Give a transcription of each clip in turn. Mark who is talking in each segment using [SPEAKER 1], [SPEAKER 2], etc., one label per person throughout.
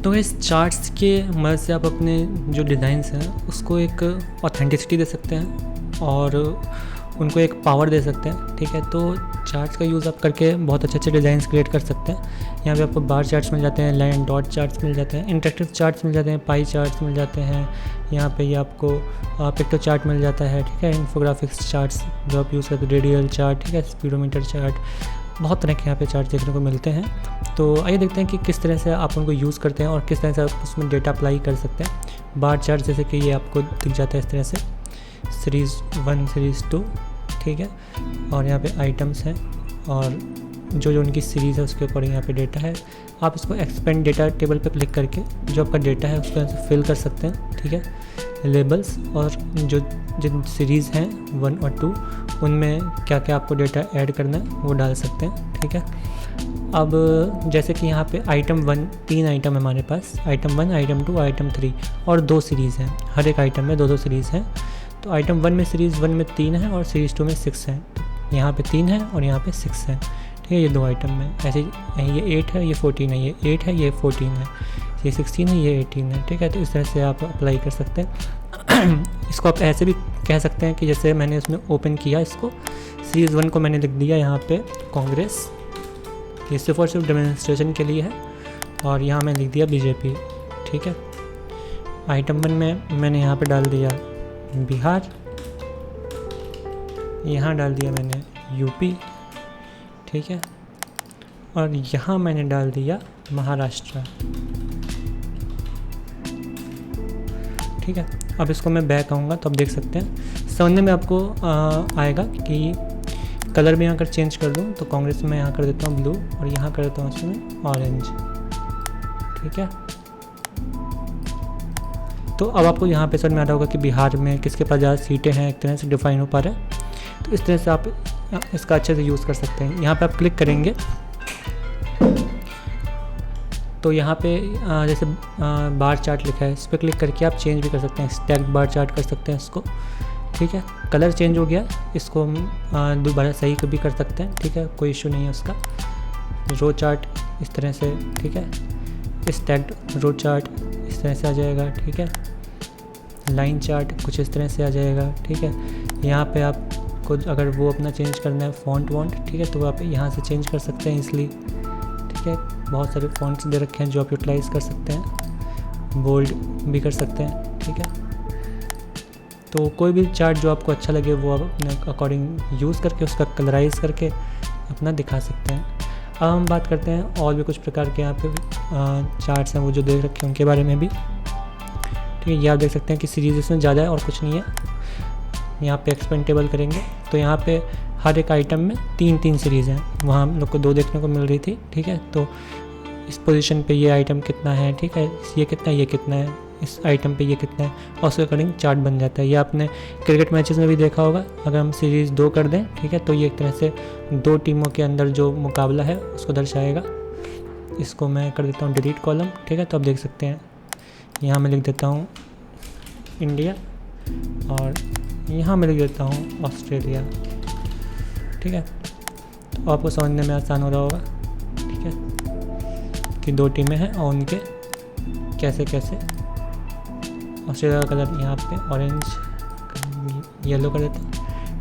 [SPEAKER 1] तो इस चार्ट्स के मदद से आप अपने जो डिज़ाइंस हैं उसको एक ऑथेंटिसिटी दे सकते हैं और उनको एक पावर दे सकते हैं। ठीक है, तो चार्ट्स का यूज़ आप करके बहुत अच्छे अच्छे डिज़ाइंस क्रिएट कर सकते हैं। यहाँ पे आपको बार चार्ट्स मिल जाते हैं, लाइन डॉट चार्ट्स मिल जाते हैं, इंटरेक्टिव चार्ट्स मिल जाते हैं, पाई चार्ट्स मिल जाते हैं। यहाँ पे ये आपको पिक्टो चार्ट मिल जाता है। ठीक है, इन्फोग्राफिक्स चार्ट्स जो आप यूज़ करते हैं, रेडियल चार्ट, ठीक है, स्पीडोमीटर चार्ट, बहुत तरह के यहाँ पे चार्ट देखने को मिलते हैं। तो आइए देखते हैं कि किस तरह से आप उनको यूज़ करते हैं और किस तरह से आप उसमें डेटा अप्लाई कर सकते हैं। बार चार्ट जैसे कि ये आपको दिख जाता है इस तरह से, सीरीज़ 1 सीरीज़ 2, ठीक है, और यहाँ पे आइटम्स हैं और जो उनकी सीरीज़ है उसके अकॉर्डिंग यहाँ पे डेटा है। आप इसको एक्सपेंड डेटा टेबल पे क्लिक करके जो आपका डेटा है उसको यहाँ से फिल कर सकते हैं। ठीक है, लेबल्स और जो जिन सीरीज़ हैं 1 और 2 उनमें क्या क्या आपको डेटा ऐड करना है वो डाल सकते हैं। ठीक है, अब जैसे कि यहाँ पे आइटम 1 3 आइटम है हमारे पास, आइटम 1, आइटम 2, आइटम 3 और 2 सीरीज़ हैं। हर एक आइटम में 2-2 सीरीज़ हैं। तो आइटम 1 में सीरीज़ 1 में 3 है और सीरीज़ 2 में 6 है। तो यहाँ पे 3 है और यहाँ पे 6 है। ठीक है, ये 2 आइटम में ऐसे ये 8 है, ये 14 है, ये 8 है, ये 14 है, ये 16 है, ये 18 है। ठीक है, तो इस तरह से आप अप्लाई कर सकते हैं। इसको आप ऐसे भी कह सकते हैं कि जैसे मैंने इसमें ओपन किया, इसको सीरीज़ 1 को मैंने लिख दिया यहाँ पे कांग्रेस, ये सिर्फ और सिर्फ डेमोन्स्ट्रेशन के लिए है, और यहाँ मैं लिख दिया बीजेपी। ठीक है, आइटम 1 में मैंने यहाँ पे डाल दिया बिहार, यहाँ डाल दिया मैंने यूपी, ठीक है, और यहाँ मैंने डाल दिया महाराष्ट्र। ठीक है, अब इसको मैं बैक आऊँगा तो आप देख सकते हैं समझने में आपको आएगा कि कलर में अगर चेंज कर दूँ तो कांग्रेस में यहाँ कर देता हूँ ब्लू और यहाँ कर देता हूँ इसमें ऑरेंज। ठीक है, तो अब आपको यहाँ पे समझ में आ रहा होगा कि बिहार में किसके पास ज़्यादा सीटें हैं, एक तरह से डिफाइन हो पा रहा है। तो इस तरह से आप इसका अच्छे से यूज़ कर सकते हैं। यहाँ पे आप क्लिक करेंगे तो यहाँ पे जैसे बार चार्ट लिखा है, इस पर क्लिक करके आप चेंज भी कर सकते हैं, स्टैक्ड बार चार्ट कर सकते हैं इसको। ठीक है, कलर चेंज हो गया, इसको दोबारा सही भी कर सकते हैं। ठीक है, कोई इशू नहीं है उसका। रो चार्ट इस तरह से, ठीक है, स्टैक्ड रो चार्ट इस तरह से आ जाएगा। ठीक है, लाइन चार्ट कुछ इस तरह से आ जाएगा। ठीक है, यहाँ पे आपको अगर वो अपना चेंज करना है फॉन्ट वॉन्ट, ठीक है, तो आप यहाँ से चेंज कर सकते हैं इसलिए। ठीक है, बहुत सारे फॉन्ट्स दे रखे हैं जो आप यूटिलाइज़ कर सकते हैं, बोल्ड भी कर सकते हैं। ठीक है, तो कोई भी चार्ट जो आपको अच्छा लगे वो आप अपने अकॉर्डिंग यूज़ करके उसका कलराइज करके अपना दिखा सकते हैं। अब हम बात करते हैं और भी कुछ प्रकार के यहाँ पे चार्ट्स हैं वो जो देख रखे हैं उनके बारे में भी। ठीक है, ये आप देख सकते हैं कि सीरीज इसमें ज़्यादा है और कुछ नहीं है। यहाँ पे एक्सपेंड टेबल करेंगे तो यहाँ पे हर एक आइटम में 3-3 सीरीज़ हैं, वहाँ हम लोग को 2 देखने को मिल रही थी। ठीक है, तो इस पोजीशन पे ये आइटम कितना है, ठीक है, ये कितना है, ये कितना है, इस आइटम पे ये कितना है, और उसके अकॉर्डिंग चार्ट बन जाता है। ये आपने क्रिकेट मैचेस में भी देखा होगा, अगर हम सीरीज़ 2 कर दें, ठीक है, तो ये एक तरह से 2 टीमों के अंदर जो मुकाबला है उसको दर्शाएगा। इसको मैं कर देता हूँ डिलीट कॉलम। ठीक है, तो आप देख सकते हैं यहाँ मैं लिख देता हूँ इंडिया और यहाँ मैं लिख देता हूँ ऑस्ट्रेलिया। ठीक है, तो आपको समझने में आसान हो रहा होगा। ठीक है, कि 2 टीमें हैं और उनके कैसे कैसे। ऑस्ट्रेलिया का कलर यहाँ पे ऑरेंज येलो कर देते हैं।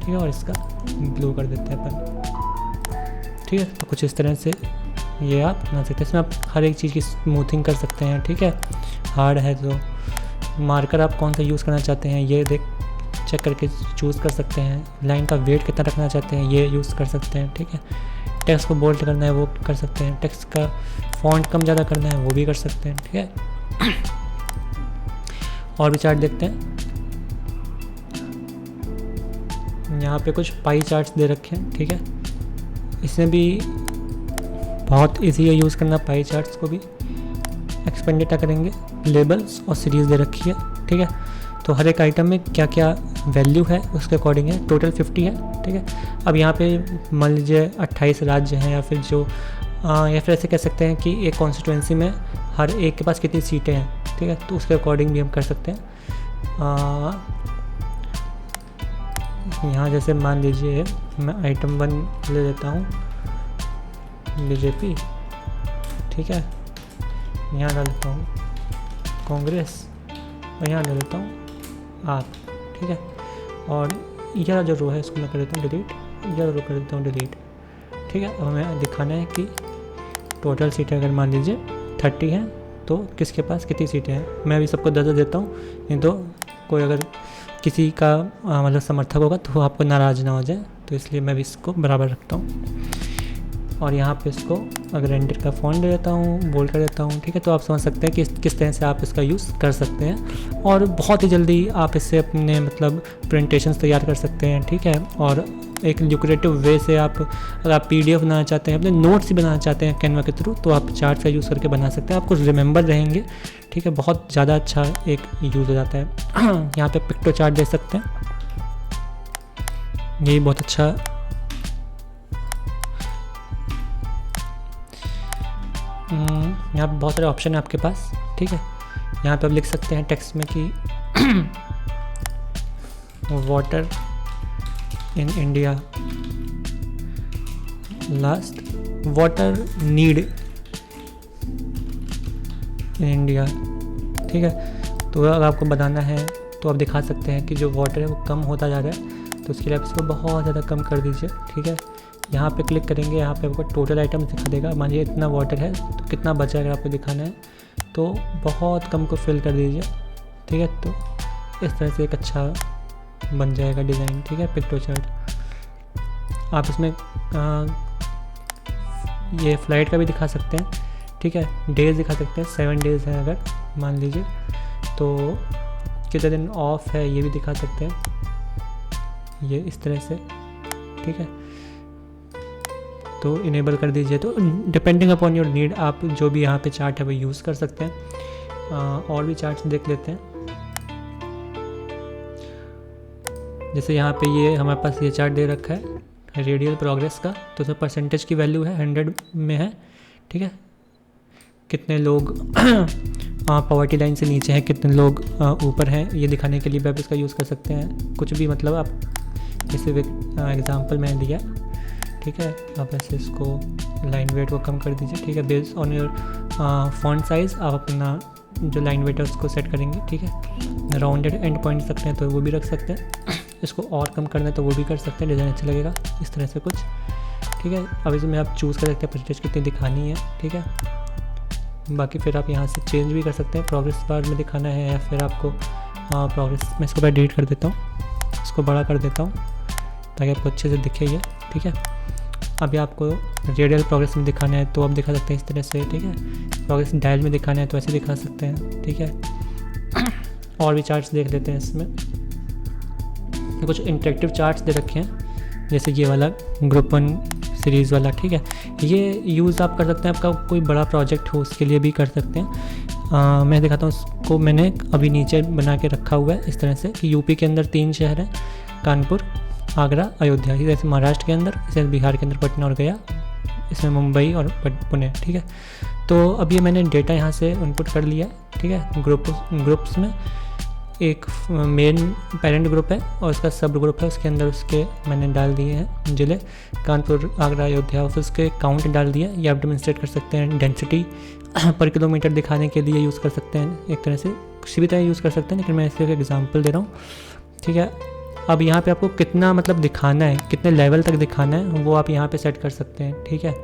[SPEAKER 1] ठीक है, और इसका ब्लू कर देते हैं अपन। ठीक है, तो कुछ इस तरह से ये आप बना सकते हैं। इसमें आप हर एक चीज़ की स्मूथिंग कर सकते हैं। ठीक है, हार्ड है तो मार्कर आप कौन सा यूज़ करना चाहते हैं ये चेक करके चूज़ कर सकते हैं। लाइन का वेट कितना रखना चाहते हैं ये यूज़ कर सकते हैं। ठीक है, टेक्स्ट को बोल्ड करना है वो कर सकते हैं, टेक्स्ट का फॉन्ट कम ज़्यादा करना है वो भी कर सकते हैं। ठीक है, और भी चार्ट देखते हैं। यहाँ पे कुछ पाई चार्ट्स दे रखे हैं। ठीक है, इसमें भी बहुत इजी है यूज़ करना पाई चार्ट्स को भी। एक्सपेंड डेटा करेंगे, लेबल्स और सीरीज़ दे रखी है। ठीक है, तो हर एक आइटम में क्या क्या वैल्यू है उसके अकॉर्डिंग है। टोटल 50 है। ठीक है, अब यहाँ पे मान लीजिए 28 राज्य हैं, या फिर जो या फिर ऐसे कह सकते हैं कि एक कॉन्स्टिट्यूएंसी में हर एक के पास कितनी सीटें हैं। ठीक है, तो उसके अकॉर्डिंग भी हम कर सकते हैं। यहाँ जैसे मान लीजिए मैं आइटम 1 ले लेता हूँ बीजेपी। ठीक है, यहाँ डाल देता हूँ कांग्रेस और यहाँ डाल देता हूँ आप, ठीक है। और यह जो रो है इसको मैं कर देता हूँ डिलीट, यह रो कर देता हूँ डिलीट, ठीक है। अब हमें दिखाना है कि टोटल सीटें अगर मान लीजिए 30 हैं तो किसके पास कितनी सीटें हैं। मैं अभी सबको 10 देता हूँ, नहीं तो कोई अगर किसी का मतलब समर्थक होगा तो आपको नाराज़ ना हो जाए, तो इसलिए मैं भी इसको बराबर रखता हूँ। और यहाँ पे इसको अगर रेंडर का फ़ॉन्ट दे देता हूँ, बोल्ड कर देता हूँ, ठीक है। तो आप समझ सकते हैं कि किस तरह से आप इसका यूज़ कर सकते हैं और बहुत ही जल्दी आप इससे अपने मतलब प्रेजेंटेशंस तैयार कर सकते हैं, ठीक है। और एक ल्यूक्रेटिव वे से आप अगर आप PDF बनाना चाहते हैं, अपने नोट्स ही बनाना चाहते हैं कैनवा के थ्रू, तो आप चार्ट का यूज़ करके बना सकते हैं, आपको रिमेंबर रहेंगे, ठीक है। बहुत ज़्यादा अच्छा एक यूज़ हो जाता है। यहाँ पे पिक्टो चार्ट दे सकते हैं, यही बहुत अच्छा यहाँ पे बहुत सारे ऑप्शन है आपके पास, ठीक है। यहाँ पे आप लिख सकते हैं टेक्स्ट में कि water in India last, water need in India, ठीक है। तो अगर आपको बताना है तो आप दिखा सकते हैं कि जो वाटर है वो कम होता जा रहा है, तो उसके लिए आप इसको बहुत ज़्यादा कम कर दीजिए, ठीक है। यहाँ पे क्लिक करेंगे, यहाँ पे आपको टोटल आइटम दिखा देगा, मान लीजिए इतना वाटर है तो कितना बचा अगर आपको दिखाना है तो बहुत कम को फिल कर दीजिए, ठीक है। तो इस तरह से एक अच्छा बन जाएगा डिज़ाइन, ठीक है, पिक्टो चार्ट। आप इसमें ये फ्लाइट का भी दिखा सकते हैं, ठीक है, डेज दिखा सकते हैं, 7 डेज़ है अगर मान लीजिए, तो कितने दिन ऑफ है ये भी दिखा सकते हैं, ये इस तरह से, ठीक है। तो इनेबल कर दीजिए, तो डिपेंडिंग अपॉन योर नीड आप जो भी यहाँ पे चार्ट है वो यूज़ कर सकते हैं। और भी चार्ट्स देख लेते हैं, जैसे यहाँ पे ये हमारे पास ये चार्ट दे रखा है रेडियल प्रोग्रेस का, तो उसमें परसेंटेज की वैल्यू है 100 में है, ठीक है। कितने लोग पॉवर्टी लाइन से नीचे हैं, कितने लोग ऊपर हैं, ये दिखाने के लिए भी आप इसका यूज़ कर सकते हैं। कुछ भी मतलब आप जैसे एग्जांपल मैंने दिया, ठीक है। आप ऐसे इसको लाइन वेट को कम कर दीजिए, ठीक है। Based on your font size आप अपना जो लाइन वेट है उसको सेट करेंगे, ठीक है। राउंडेड एंड पॉइंट सकते हैं तो वो भी रख सकते हैं, इसको और कम करना है तो वो भी कर सकते हैं, डिज़ाइन अच्छा लगेगा इस तरह से कुछ, ठीक है। अब इसमें आप चूज़ कर सकते हैं परसेंटेज कितनी दिखानी है, ठीक है। बाकी फिर आप यहाँ से चेंज भी कर सकते हैं, प्रोग्रेस बार में दिखाना है या फिर आपको प्रोग्रेस, मैं इसको मैं डिलीट कर देता हूँ, इसको बड़ा कर देता हूँ ताकि आपको अच्छे से दिखे ये, ठीक है। अभी आपको रेडियल प्रोग्रेस में दिखाना है तो आप दिखा सकते हैं इस तरह से, ठीक है। प्रोग्रेस डायल में दिखाना है तो ऐसे दिखा सकते हैं, ठीक है। और भी चार्ट्स देख लेते हैं इसमें, कुछ इंटरेक्टिव चार्ट्स दे रखे हैं, जैसे ये वाला ग्रुप 1 सीरीज़ वाला, ठीक है। ये यूज़ आप कर सकते हैं, आपका कोई बड़ा प्रोजेक्ट हो उसके लिए भी कर सकते हैं। मैं दिखाता हूँ उसको, मैंने अभी नीचे बना के रखा हुआ है इस तरह से कि यूपी के अंदर 3 शहर हैं, कानपुर, आगरा, अयोध्या, जैसे महाराष्ट्र के अंदर, जैसे बिहार के अंदर पटना और गया, इसमें मुंबई और पुणे, ठीक है। तो अब ये मैंने डेटा यहाँ से इनपुट कर लिया, ठीक है। ग्रुप्स में एक मेन पेरेंट ग्रुप है और उसका सब ग्रुप है, उसके अंदर उसके मैंने डाल दिए हैं जिले, कानपुर, आगरा, अयोध्या, फिर उसके काउंट डाल दिया। ये आप डेमोन्स्ट्रेट कर सकते हैं, डेंसिटी पर किलोमीटर दिखाने के लिए यूज़ कर सकते हैं, एक तरह से किसी भी तरह यूज़ कर सकते हैं, लेकिन मैं इससे एक एग्जाम्पल दे रहा हूँ, ठीक है। अब यहाँ पे आपको कितना मतलब दिखाना है, कितने लेवल तक दिखाना है वो आप यहाँ पे सेट कर सकते हैं, ठीक है।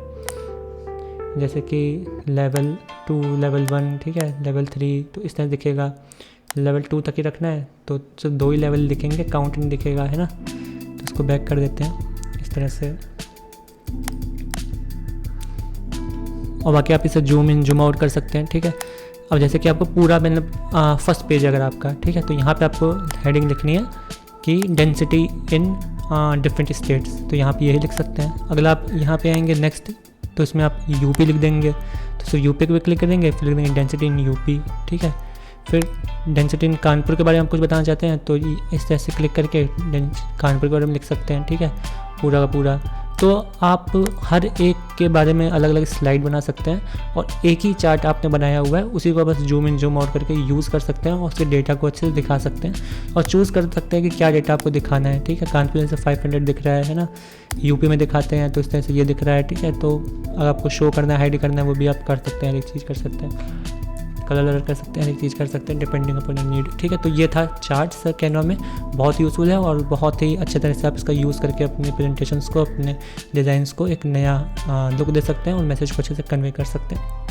[SPEAKER 1] जैसे कि लेवल 2, लेवल 1, ठीक है, लेवल 3, तो इस तरह दिखेगा। लेवल 2 तक ही रखना है तो सिर्फ 2 ही लेवल दिखेंगे, काउंट नहीं दिखेगा, है ना। तो इसको बैक कर देते हैं इस तरह से, और बाकी आप इसे जूम इन जूम आउट कर सकते हैं, ठीक है। अब जैसे कि आपको पूरा मतलब फर्स्ट पेज अगर आपका, ठीक है, तो यहाँ पे आपको हेडिंग लिखनी है कि डेंसिटी इन डिफरेंट स्टेट्स, तो यहाँ पे यही लिख सकते हैं। अगर आप यहाँ पे आएंगे नेक्स्ट, तो इसमें आप यूपी लिख देंगे, तो सिर्फ यूपी पे क्लिक करेंगे, फिर लिख देंगे डेंसिटी इन यूपी, ठीक है। फिर डेंसिटी इन कानपुर के बारे में कुछ बताना चाहते हैं तो इस तरह से क्लिक करके कानपुर के बारे में लिख सकते हैं, ठीक है, पूरा का पूरा। तो आप हर एक के बारे में अलग अलग स्लाइड बना सकते हैं और एक ही चार्ट आपने बनाया हुआ है उसी को बस जूम इन जूम आउट करके यूज़ कर सकते हैं और उसके डेटा को अच्छे से दिखा सकते हैं और चूज़ कर सकते हैं कि क्या डेटा आपको दिखाना है, ठीक है। कानपुर से 500 दिख रहा है ना, यूपी में दिखाते हैं तो इस तरह से ये दिख रहा है, ठीक है। तो अगर आपको शो करना है, हाइड करना है, वो भी आप कर सकते हैं, एक चीज़ कर सकते हैं। कलर वलर कर सकते हैं, हर एक चीज़ कर सकते हैं डिपेंडिंग अपॉन योर नीड। ठीक है, तो ये था चार्ट्स कैनवा में, बहुत यूज़फुल है और बहुत ही अच्छे तरह से आप इसका यूज़ करके अपने प्रेजेंटेशंस को, अपने डिज़ाइंस को एक नया लुक दे सकते हैं और मैसेज को अच्छे से कन्वे कर सकते हैं।